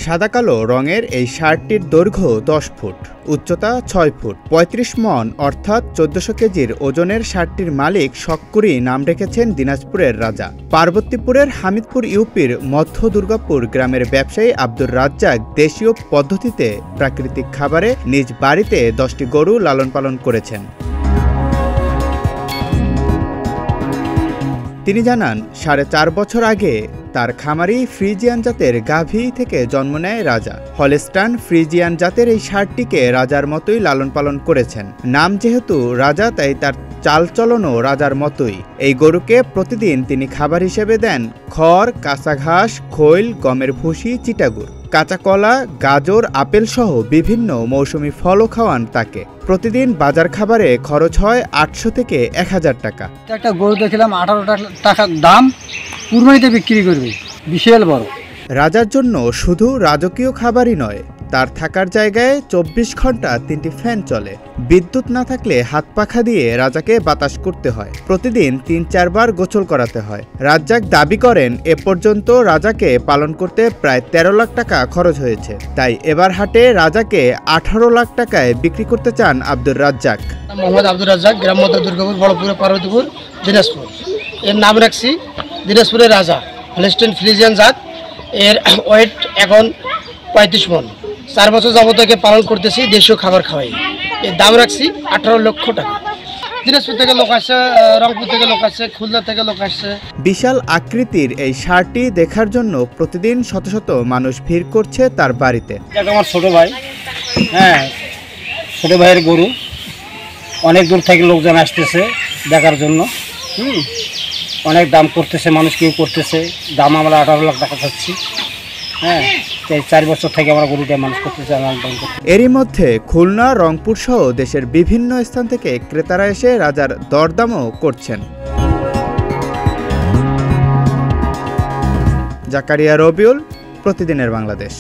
সাদা কালো রঙের এই ষাঁড়টির দৈর্ঘ্য 10 ফুট, উচ্চতা 6 ফুট, 35 মণ অর্থাৎ 1400 কেজির ওজনের ষাঁড়টির মালিক শখ করেই নাম রেখেছেন দিনাজপুরের রাজা। পার্বতীপুরের হামিদপুর ইউপির মধ্য দুর্গাপুর গ্রামের ব্যবসায়ী আব্দুর রাজ্জাক দেশীয় পদ্ধতিতে প্রাকৃতিক খাবারে নিজ বাড়িতে 10টি গরু লালন পালন করেছেন। তিনি জানান 4.5 বছর আগে তার খামারি ফ্রিজিয়ান জাতের গাভী থেকে জন্ম নেয় রাজা। হলস্টাইন ফ্রিজিয়ান জাতের এই ষাঁড়টিকে রাজার মতোই লালন পালন করেছেন। নাম যেহেতু রাজা, তাই তার চালচলনও রাজার মতোই। এই গরুকে প্রতিদিন তিনি খাবার হিসেবে দেন খড়, কাঁচা ঘাস, খৈল, গমের ভুসি, চিটাগুড়, কাঁচা কলা, গাজর, আপেল সহ বিভিন্ন মৌসুমি ফলও খাওয়ান তাকে। প্রতিদিন বাজার খাবারে খরচ হয় 800 থেকে 1000 টাকা। একটা গরু দেখলাম 18 টাকার দাম, কুরবানিতে বিক্রি করবে, বিশাল বড়। রাজার জন্য শুধু রাজকীয় খাবারই নয়, তার থাকার জায়গায় 24 ঘন্টা 3টি ফ্যান চলে। বিদ্যুৎ না থাকলে হাত পাখা দিয়ে রাজাকে বাতাস করতে হয়। প্রতিদিন 3-4 বার গোসল করাতে হয়। রাজ্জাক দাবি করেন এ পর্যন্ত রাজাকে পালন করতে প্রায় 13 লাখ টাকা খরচ হয়েছে। তাই এবার হাটে রাজাকে 18 লাখ টাকায় বিক্রি করতে চান আব্দুর রাজ্জাক। মোহাম্মদ আব্দুর রাজ্জাক, গ্রাম মধ্য দুর্গাপুর, বড়পুরে, পার্বতীপুর, দিনাজপুর। এর নাম রাখছি দিনাজপুরের রাজা। হলস্টাইন ফ্রিজিয়ান জাত। এর ওয়েট এখন 35 মণ। 4 বছর যাবত একে পালন করতেছি, দেশীয় খাবার খাওয়াই। এর দাম রাখছি 18 লক্ষ টাকা। দিনাজপুর থেকে লোক আসছে, রংপুর থেকে লোক আসছে, খুলনা থেকে লোক আসছে। বিশাল আকৃতির এই ষাঁড়টি দেখার জন্য প্রতিদিন শত শত মানুষ ভিড় করছে তার বাড়িতে। আমার ছোট ভাই, ছোট ভাইয়ের গরু, অনেক দূর থেকে লোকজন আসতেছে দেখার জন্য। অনেক দাম করতেছে মানুষ, কেউ করতেছে দাম। আমরা 18 লাখ টাকা চাচ্ছি। 4 বছর থেকে আমরা গরুটা মানুষ করতেছি। এরই মধ্যে খুলনা, রংপুর সহ দেশের বিভিন্ন স্থান থেকে ক্রেতারা এসে রাজার দরদামও করছেন। জাকারিয়া রবিউল, প্রতিদিনের বাংলাদেশ।